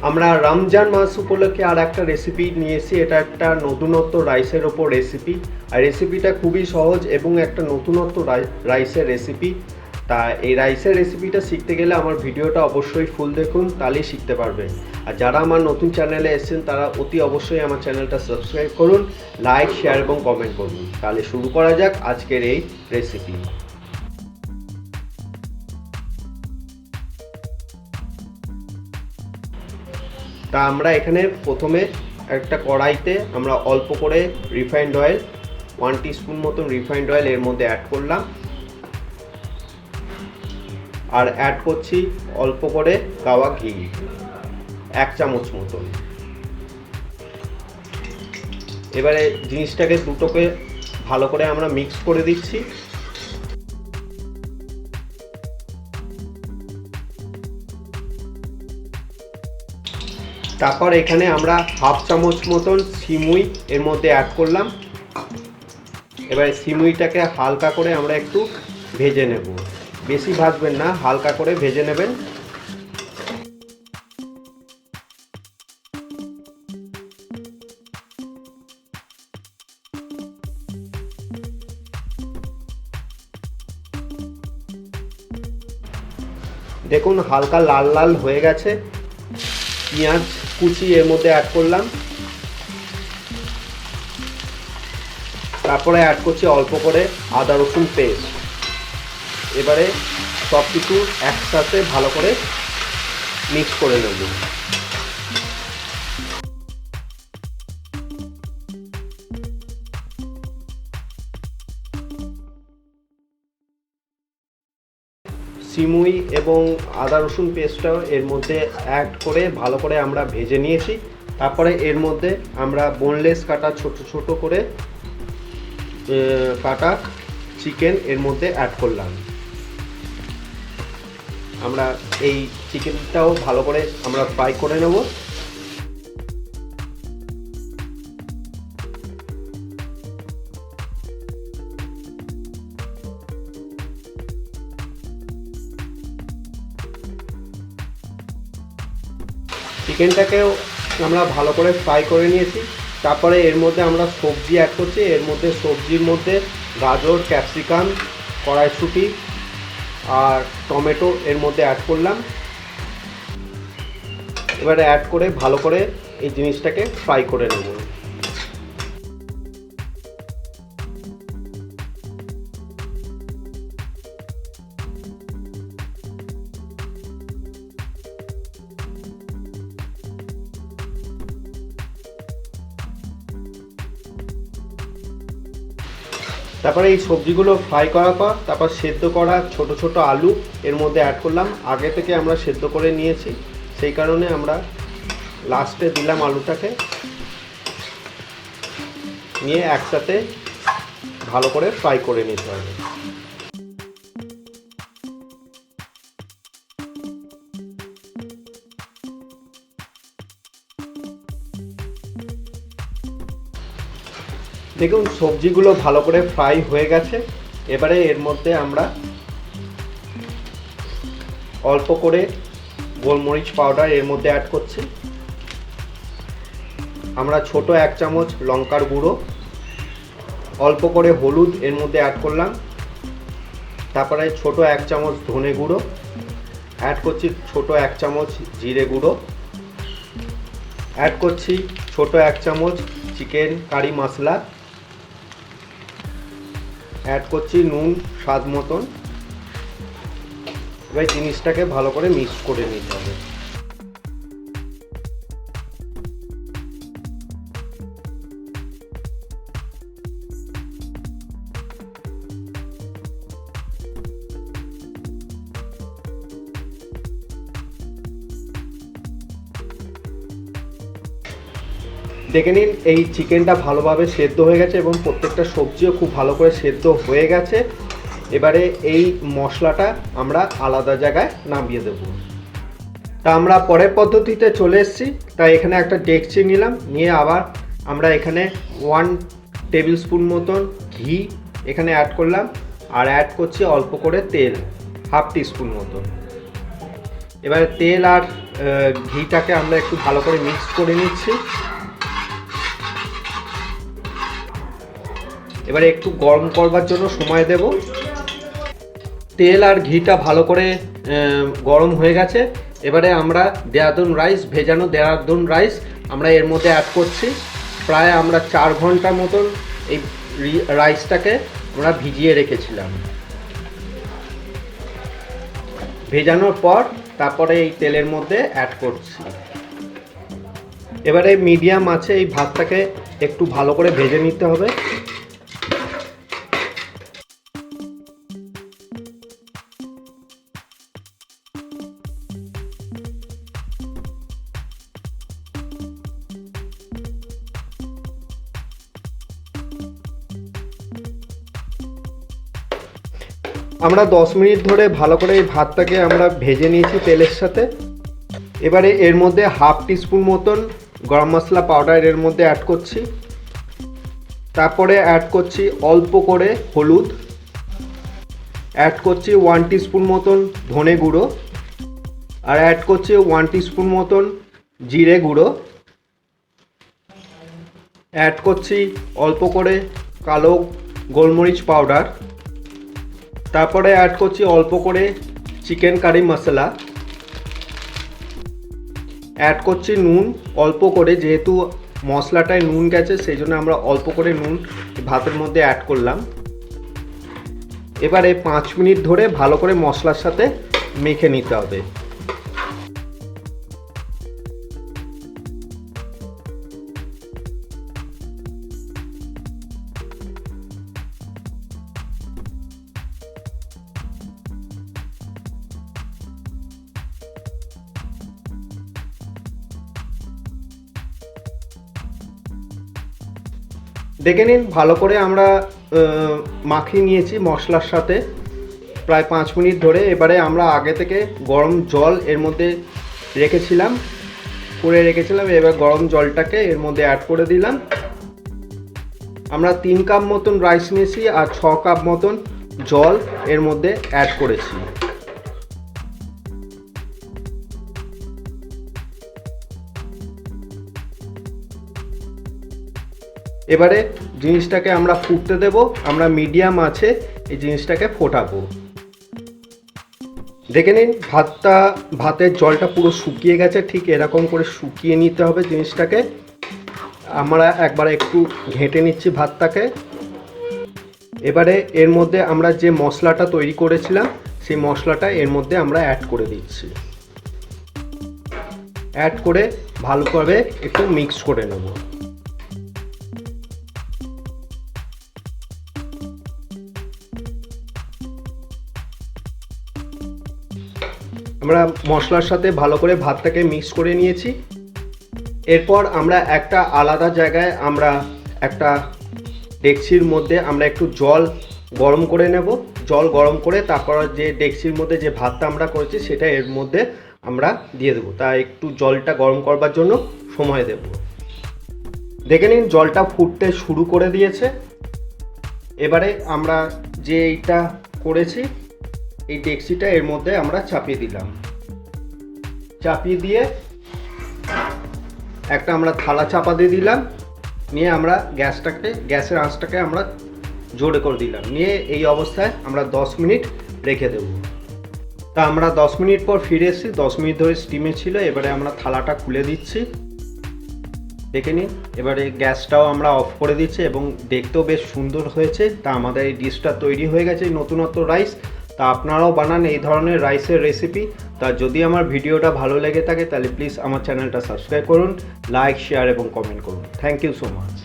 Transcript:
আমরা রমজান মাস উপলক্ষে আর একটা রেসিপি নিয়ে এসেছি। এটা একটা নতুনত্ব রাইসের ওপর রেসিপি, আর রেসিপিটা খুবই সহজ এবং একটা নতুনত্ব রাইসের রেসিপি। তা এই রাইসের রেসিপিটা শিখতে গেলে আমার ভিডিওটা অবশ্যই ফুল দেখুন, তাহলেই শিখতে পারবেন। আর যারা আমার নতুন চ্যানেলে এসেছেন তারা অতি অবশ্যই আমার চ্যানেলটা সাবস্ক্রাইব করুন, লাইক, শেয়ার এবং কমেন্ট করুন। তাহলে শুরু করা যাক আজকের এই রেসিপি। তা আমরা এখানে প্রথমে একটা কড়াইতে আমরা অল্প করে রিফাইন্ড অয়েল 1 টিস্পুন মতন রিফাইন্ড অয়েল এর মধ্যে অ্যাড করলাম, আর অ্যাড করছি অল্প করে গাওয়া ঘি 1 চামচ মতন। এবারে জিনিসটাকে দুটোকে ভালো করে আমরা মিক্স করে দিচ্ছি। তারপর এখানে আমরা 1/2 চামচ মতন সিমুই এর মধ্যে অ্যাড করলাম। এবারে সিমুইটাকে হালকা করে আমরা একটু ভেজে নেব, বেশি ভাজবেন না, হালকা করে ভেজে নেবেন। দেখুন হালকা লাল লাল হয়ে গেছে। পেঁয়াজ কুচি এর মধ্যে অ্যাড করলাম, তারপরে অ্যাড করছি অল্প করে আদা রসুন পেস্ট। এবারে সব কিছু একসাথে ভালো করে মিক্স করে নেব। সিমুই এবং আদা রসুন পেস্টটাও এর মধ্যে অ্যাড করে ভালো করে আমরা ভেজে নিয়েছি। তারপরে এর মধ্যে আমরা বোনলেস কাটা ছোট ছোট করে কাটা চিকেন এর মধ্যে অ্যাড করলাম। আমরা এই চিকেনটাও ভালো করে আমরা ফ্রাই করে নেব। চিকেনটাকেও আমরা ভালো করে ফ্রাই করে নিয়েছি। তারপরে এর মধ্যে আমরা সবজি অ্যাড করছি। এর মধ্যে সবজির মধ্যে গাজর, ক্যাপসিকাম, কড়াইশুঁটি আর টমেটো এর মধ্যে অ্যাড করলাম। এবারে অ্যাড করে ভালো করে এই জিনিসটাকে ফ্রাই করে নেব। তারপরে এই সবজিগুলো ফ্রাই করার পর তারপর সেদ্ধ করা ছোট ছোট আলু এর মধ্যে অ্যাড করলাম। আগে থেকে আমরা সেদ্ধ করে নিয়েছি, সেই কারণে আমরা লাস্টে দিলাম আলুটাকে, নিয়ে একসাথে ভালো করে ফ্রাই করে নিতে হবে। দেখুন সবজিগুলো ভালো করে ফ্রাই হয়ে গেছে। এবারে এর মধ্যে আমরা অল্প করে গোলমরিচ পাউডার এর মধ্যে অ্যাড করছি। আমরা ছোট 1 চামচ লঙ্কার গুঁড়ো, অল্প করে হলুদ এর মধ্যে অ্যাড করলাম। তারপরে ছোট 1 চামচ ধনে গুঁড়ো অ্যাড করছি, ছোট 1 চামচ জিরে গুঁড়ো অ্যাড করছি, ছোট 1 চামচ চিকেন কারি মশলা অ্যাড করছি, নুন স্বাদ মতন। এবার জিনিসটাকে ভালো করে মিক্স করে নিতে হবে। দেখে নিন এই চিকেনটা ভালোভাবে সেদ্ধ হয়ে গেছে এবং প্রত্যেকটা সবজিও খুব ভালো করে সেদ্ধ হয়ে গেছে। এবারে এই মশলাটা আমরা আলাদা জায়গায় নামিয়ে দেব। তা আমরা পরের পদ্ধতিতে চলে এসেছি। তাই এখানে একটা ডেকচি নিলাম, নিয়ে আবার আমরা এখানে 1 টেবিল স্পুন মতন ঘি এখানে অ্যাড করলাম, আর অ্যাড করছি অল্প করে তেল 1/2 টিস্পুন মতন। এবারে তেল আর ঘিটাকে আমরা একটু ভালো করে মিক্স করে নিচ্ছি। এবারে একটু গরম করবার জন্য সময় দেব। তেল আর ঘিটা ভালো করে গরম হয়ে গেছে। এবারে আমরা দেরাদুন রাইস, ভেজানো দেরাদুন রাইস আমরা এর মধ্যে অ্যাড করছি। প্রায় আমরা 4 ঘন্টার মতন এই রাইসটাকে আমরা ভিজিয়ে রেখেছিলাম। ভেজানোর পর তারপরে এই তেলের মধ্যে অ্যাড করছি। এবারে মিডিয়াম আছে এই ভাতটাকে একটু ভালো করে ভেজে নিতে হবে। আমরা 10 মিনিট ধরে ভালো করে এই ভাতটাকে আমরা ভেজে নিয়েছি তেলের সাথে। এবারে এর মধ্যে হাফ টিস্পুন মতন গরম মশলা পাউডার এর মধ্যে অ্যাড করছি। তারপরে অ্যাড করছি অল্প করে হলুদ, অ্যাড করছি 1 টিস্পুন মতন ধনে গুঁড়ো, আর অ্যাড করছি 1 টিস্পুন মতন জিরে গুঁড়ো, অ্যাড করছি অল্প করে কালো গোলমরিচ পাউডার, তারপরে অ্যাড করছি অল্প করে চিকেন কারি মশলা, অ্যাড করছি নুন অল্প করে, যেহেতু মশলাটায় নুন গেছে সেই জন্য আমরা অল্প করে নুন ভাতের মধ্যে অ্যাড করলাম। এবারে 5 মিনিট ধরে ভালো করে মশলার সাথে মেখে নিতে হবে। দেখে নিন ভালো করে আমরা মাখিয়ে নিয়েছি মশলার সাথে প্রায় 5 মিনিট ধরে। এবারে আমরা আগে থেকে গরম জল এর মধ্যে রেখেছিলাম। এবার গরম জলটাকে এর মধ্যে অ্যাড করে দিলাম। আমরা 3 কাপ মতন রাইস নিয়েছি আর 6 কাপ মতন জল এর মধ্যে অ্যাড করেছি। এবারে জিনিসটাকে আমরা ফুটতে দেব। আমরা মিডিয়াম আছে এই জিনিসটাকে ফোটাবো। দেখে নিন ভাতের জলটা পুরো শুকিয়ে গেছে। ঠিক এরকম করে শুকিয়ে নিতে হবে জিনিসটাকে। আমরা একবার একটু ঘেঁটে নিচ্ছি ভাতটাকে। এবারে এর মধ্যে আমরা যে মশলাটা তৈরি করেছিলাম সেই মশলাটা এর মধ্যে আমরা অ্যাড করে দিচ্ছি। অ্যাড করে ভালোভাবে একটু মিক্স করে নেব। আমরা মশলার সাথে ভালো করে ভাতটাকে মিক্স করে নিয়েছি। এরপর আমরা একটা আলাদা জায়গায় আমরা একটা ডেকচির মধ্যে আমরা একটু জল গরম করে নেব। জল গরম করে তারপর যে ডেকচির মধ্যে যে ভাতটা আমরা করেছি সেটা এর মধ্যে আমরা দিয়ে দেবো। তা একটু জলটা গরম করবার জন্য সময় দেব। দেখে নিন জলটা ফুটতে শুরু করে দিয়েছে। এবারে আমরা যে এইটা করেছি এই ডেকচিটা এর মধ্যে আমরা চাপিয়ে দিলাম। চাপিয়ে দিয়ে একটা আমরা থালা চাপা দিয়ে দিলাম। নিয়ে আমরা গ্যাসের আঁচটাকে আমরা জোরে করে দিলাম। নিয়ে এই অবস্থায় আমরা 10 মিনিট রেখে দেব। তা আমরা 10 মিনিট পর ফিরে এসেছি। 10 মিনিট ধরে স্টিমে ছিল। এবারে আমরা থালাটা খুলে দিচ্ছি। দেখে নিন। এবারে গ্যাসটাও আমরা অফ করে দিচ্ছি এবং দেখতেও বেশ সুন্দর হয়েছে। তা আমাদের এই ডিশটা তৈরি হয়ে গেছে, নতুনত্ব রাইস। তা আপনারাও বানান এই ধরনের রাইসের রেসিপি। তা যদি আমার ভিডিওটা ভালো লেগে থাকে তাহলে প্লিজ আমার চ্যানেলটা সাবস্ক্রাইব করুন, লাইক, শেয়ার এবং কমেন্ট করুন। Thank you so much.